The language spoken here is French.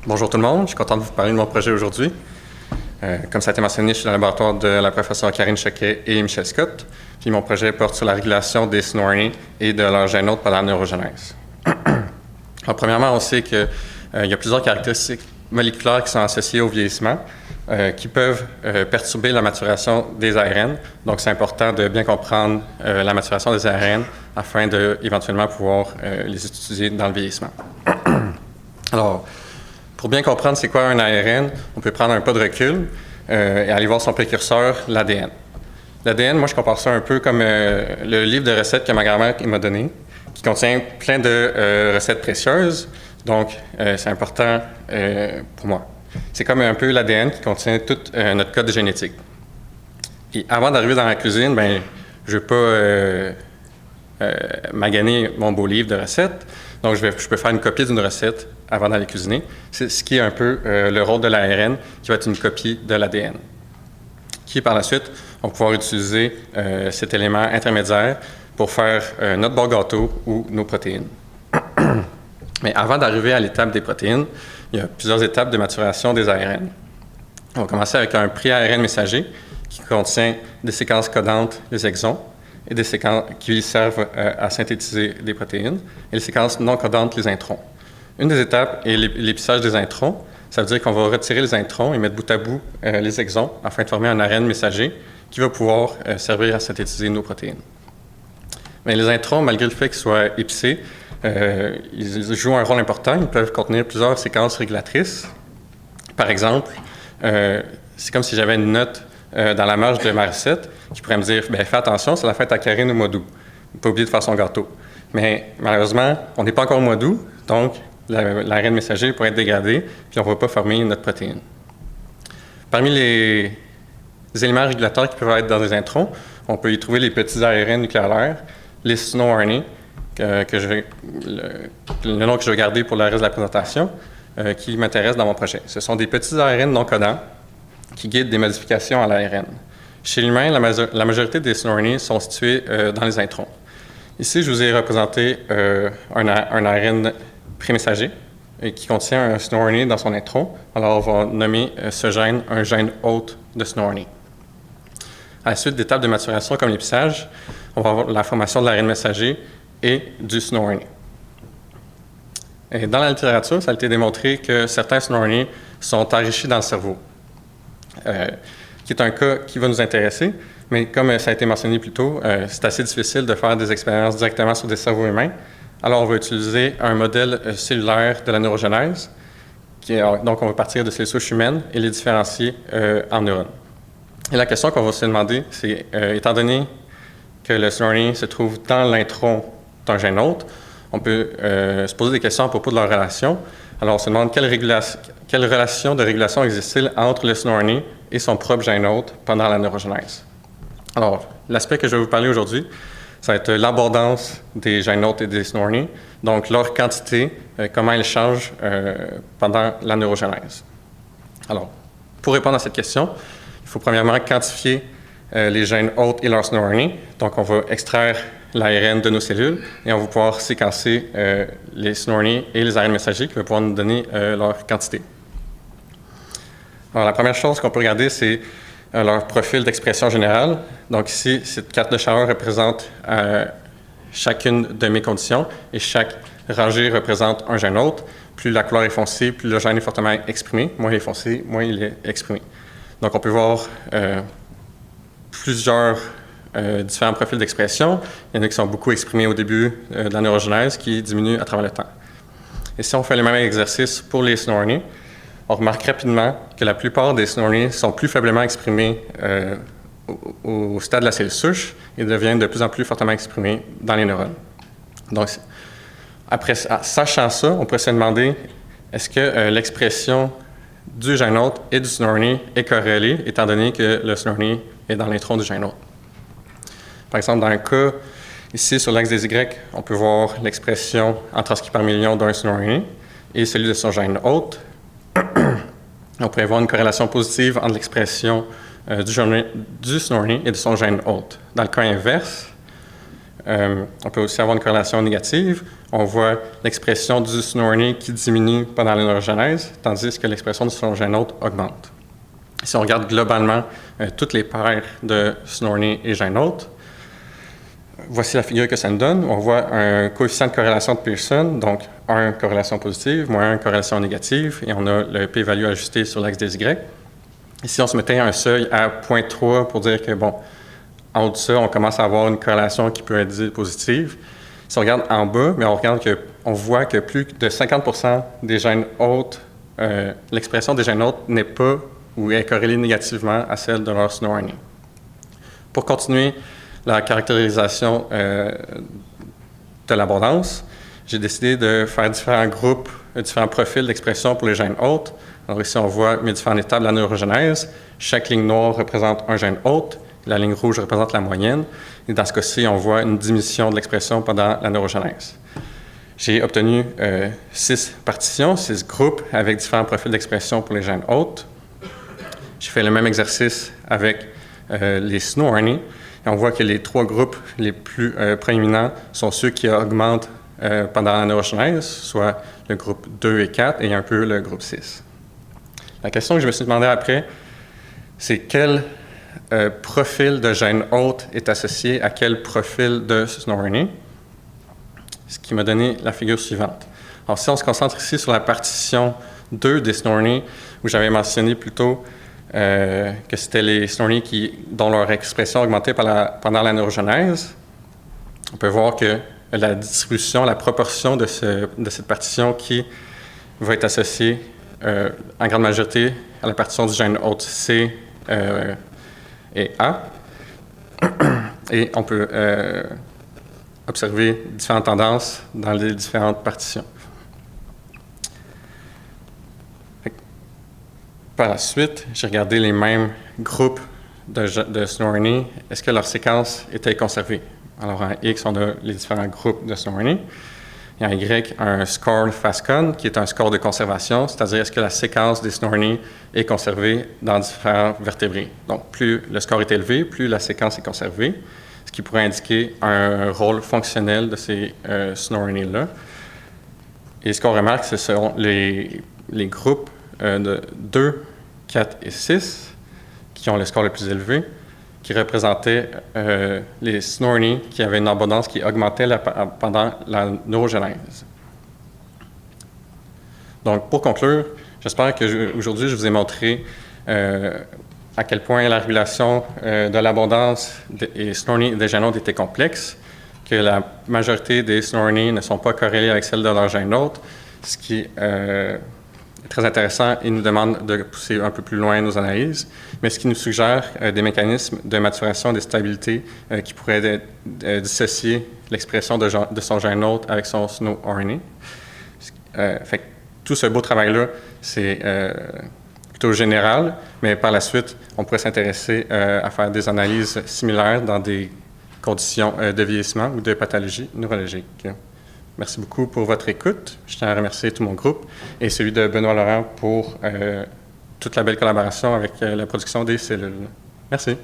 Bonjour tout le monde, je suis content de vous parler de mon projet aujourd'hui. Comme ça a été mentionné, je suis dans le laboratoire de la professeure Karine Choquet et Michel Scott. Puis mon projet porte sur la régulation des SNORNI et de leur gène hôte par la neurogenèse. Alors, premièrement, on sait qu'il y a plusieurs caractéristiques moléculaires qui sont associées au vieillissement qui peuvent perturber la maturation des ARN. Donc, c'est important de bien comprendre la maturation des ARN afin d'éventuellement pouvoir les étudier dans le vieillissement. Alors, pour bien comprendre c'est quoi un ARN, on peut prendre un pas de recul et aller voir son précurseur, l'ADN. L'ADN, moi, je compare ça un peu comme le livre de recettes que ma grand-mère m'a donné, qui contient plein de recettes précieuses. Donc, c'est important pour moi. C'est comme un peu l'ADN qui contient tout notre code génétique. Et avant d'arriver dans la cuisine, ben, je ne veux pas maganer mon beau livre de recettes. Donc, je peux faire une copie d'une recette avant d'aller cuisiner. C'est ce qui est un peu le rôle de l'ARN, qui va être une copie de l'ADN. Qui, par la suite, on va pouvoir utiliser cet élément intermédiaire pour faire notre bon gâteau ou nos protéines. Mais avant d'arriver à l'étape des protéines, il y a plusieurs étapes de maturation des ARN. On va commencer avec un pré-ARN messager qui contient des séquences codantes, les exons, et des séquences qui servent à synthétiser des protéines, et les séquences non codantes, les introns. Une des étapes est l'épissage des introns. Ça veut dire qu'on va retirer les introns et mettre bout à bout les exons afin de former un ARN messager qui va pouvoir servir à synthétiser nos protéines. Mais les introns, malgré le fait qu'ils soient épicés, ils jouent un rôle important. Ils peuvent contenir plusieurs séquences régulatrices. Par exemple, c'est comme si j'avais une note dans la marge de ma recette qui pourrait me dire « Fais attention, c'est la fête à Karine au mois d'août. Ne pas oublier de faire son gâteau. » Mais malheureusement, on n'est pas encore au mois d'août, donc l'ARN messager pourrait être dégradé, puis on ne va pas former notre protéine. Parmi les éléments régulateurs qui peuvent être dans les introns, on peut y trouver les petits ARN nucléaires, les SNORNI, le nom que je vais garder pour le reste de la présentation, qui m'intéresse dans mon projet. Ce sont des petits ARN non codants qui guident des modifications à l'ARN. Chez l'humain, la majorité des SNORNI sont situés dans les introns. Ici, je vous ai représenté un ARN prémessager qui contient un SNORNI dans son intron. Alors, on va nommer ce gène un gène hôte de SNORNI. À la suite d'étapes de maturation comme l'épissage, on va avoir la formation de l'ARN messager et du SNORNI. Et dans la littérature, ça a été démontré que certains SNORNI sont enrichis dans le cerveau, qui est un cas qui va nous intéresser, mais comme ça a été mentionné plus tôt, c'est assez difficile de faire des expériences directement sur des cerveaux humains. Alors, on va utiliser un modèle cellulaire de la neurogenèse. Donc, on va partir de ces souches humaines et les différencier en neurones. Et la question qu'on va se demander, c'est, étant donné que le SNORNI se trouve dans l'intron d'un gène hôte, on peut se poser des questions à propos de leur relation. Alors, on se demande quelle relation de régulation existe-t-il entre le SNORNI et son propre gène hôte pendant la neurogenèse. Alors, l'aspect que je vais vous parler aujourd'hui, ça va être l'abondance des gènes hôtes et des SNORNI, donc leur quantité, comment ils changent pendant la neurogenèse. Alors, pour répondre à cette question, il faut premièrement quantifier les gènes hôtes et leurs SNORNI. Donc, on va extraire l'ARN de nos cellules et on va pouvoir séquencer les SNORNI et les ARN messagers qui vont pouvoir nous donner leur quantité. Alors, la première chose qu'on peut regarder, c'est leur profil d'expression générale. Donc ici, cette carte de chaleur représente chacune de mes conditions et chaque rangée représente un gène hôte. Plus la couleur est foncée, plus le gène est fortement exprimé. Moins il est foncé, moins il est exprimé. Donc on peut voir plusieurs différents profils d'expression. Il y en a qui sont beaucoup exprimés au début de la neurogenèse qui diminuent à travers le temps. Et si on fait le même exercice pour les SNORNI, on remarque rapidement que la plupart des SNORNI sont plus faiblement exprimés au stade de la cellule souche et deviennent de plus en plus fortement exprimés dans les neurones. Donc, sachant ça, on pourrait se demander est-ce que l'expression du gène hôte et du SNORNI est corrélée, étant donné que le SNORNI est dans l'intron du gène hôte. Par exemple, dans un cas, ici sur l'axe des Y, on peut voir l'expression en transcrit par million d'un SNORNI et celui de son gène hôte. On pourrait voir une corrélation positive entre l'expression du SNORNI et de son gène hôte. Dans le cas inverse, On peut aussi avoir une corrélation négative. On voit l'expression du SNORNI qui diminue pendant la neurogenèse, tandis que l'expression de son gène hôte augmente. Si on regarde globalement toutes les paires de SNORNI et gène hôte, voici la figure que ça nous donne. On voit un coefficient de corrélation de Pearson, donc 1 corrélation positive, moins 1 corrélation négative, et on a le p-value ajusté sur l'axe des Y. Ici, on se mettait un seuil à 0.3 pour dire que, bon, en haut de ça, on commence à avoir une corrélation qui peut être positive. Si on regarde en bas, mais on voit que plus de 50% des gènes hôtes, l'expression des gènes hôtes n'est pas ou est corrélée négativement à celle de leur SNORNI. Pour continuer la caractérisation de l'abondance, j'ai décidé de faire différents groupes, différents profils d'expression pour les gènes hôtes. Alors ici, on voit mes différentes étapes de la neurogenèse. Chaque ligne noire représente un gène hôte. La ligne rouge représente la moyenne. Et dans ce cas-ci, on voit une diminution de l'expression pendant la neurogenèse. J'ai obtenu 6 partitions, 6 groupes avec différents profils d'expression pour les gènes hôtes. J'ai fait le même exercice avec les SNORNI. Et on voit que les 3 groupes les plus prééminents sont ceux qui augmentent pendant la neurogenèse, soit le groupe 2 et 4 et un peu le groupe 6. La question que je me suis demandé après, c'est quel profil de gène hôte est associé à quel profil de SNORNI, ce qui m'a donné la figure suivante. Alors, si on se concentre ici sur la partition 2 des SNORNI, où j'avais mentionné plus tôt que c'était les SNORNI dont leur expression augmentait pendant la neurogenèse, on peut voir que la distribution, la proportion de cette partition qui va être associée en grande majorité à la partition du gène hôte C et A. Et on peut observer différentes tendances dans les différentes partitions. Par la suite, j'ai regardé les mêmes groupes de SNORNI. Est-ce que leur séquence était conservée? Alors, en X, on a les différents groupes de SNORNI. Et en Y, un score FASCON, qui est un score de conservation, c'est-à-dire est-ce que la séquence des SNORNI est conservée dans différents vertébrés. Donc, plus le score est élevé, plus la séquence est conservée, ce qui pourrait indiquer un rôle fonctionnel de ces SNORNI-là. Et ce qu'on remarque, ce sont les groupes de 2, 4 et 6 qui ont le score le plus élevé, qui représentaient les SNORNI qui avaient une abondance qui augmentait pendant la neurogenèse. Donc, pour conclure, j'espère qu'aujourd'hui, je vous ai montré à quel point la régulation de l'abondance des SNORNI et des gènes hôtes était complexe, que la majorité des SNORNI ne sont pas corrélés avec celle de leurs gènes hôtes, ce qui est très intéressant et nous demande de pousser un peu plus loin nos analyses, mais ce qui nous suggère des mécanismes de maturation et de stabilité qui pourraient dissocier l'expression de son gène hôte avec son SNORNI. Fait que tout ce beau travail-là, c'est plutôt général, mais par la suite, on pourrait s'intéresser à faire des analyses similaires dans des conditions de vieillissement ou de pathologie neurologique. Merci beaucoup pour votre écoute. Je tiens à remercier tout mon groupe et celui de Benoît Laurent pour toute la belle collaboration avec la production des cellules. Merci.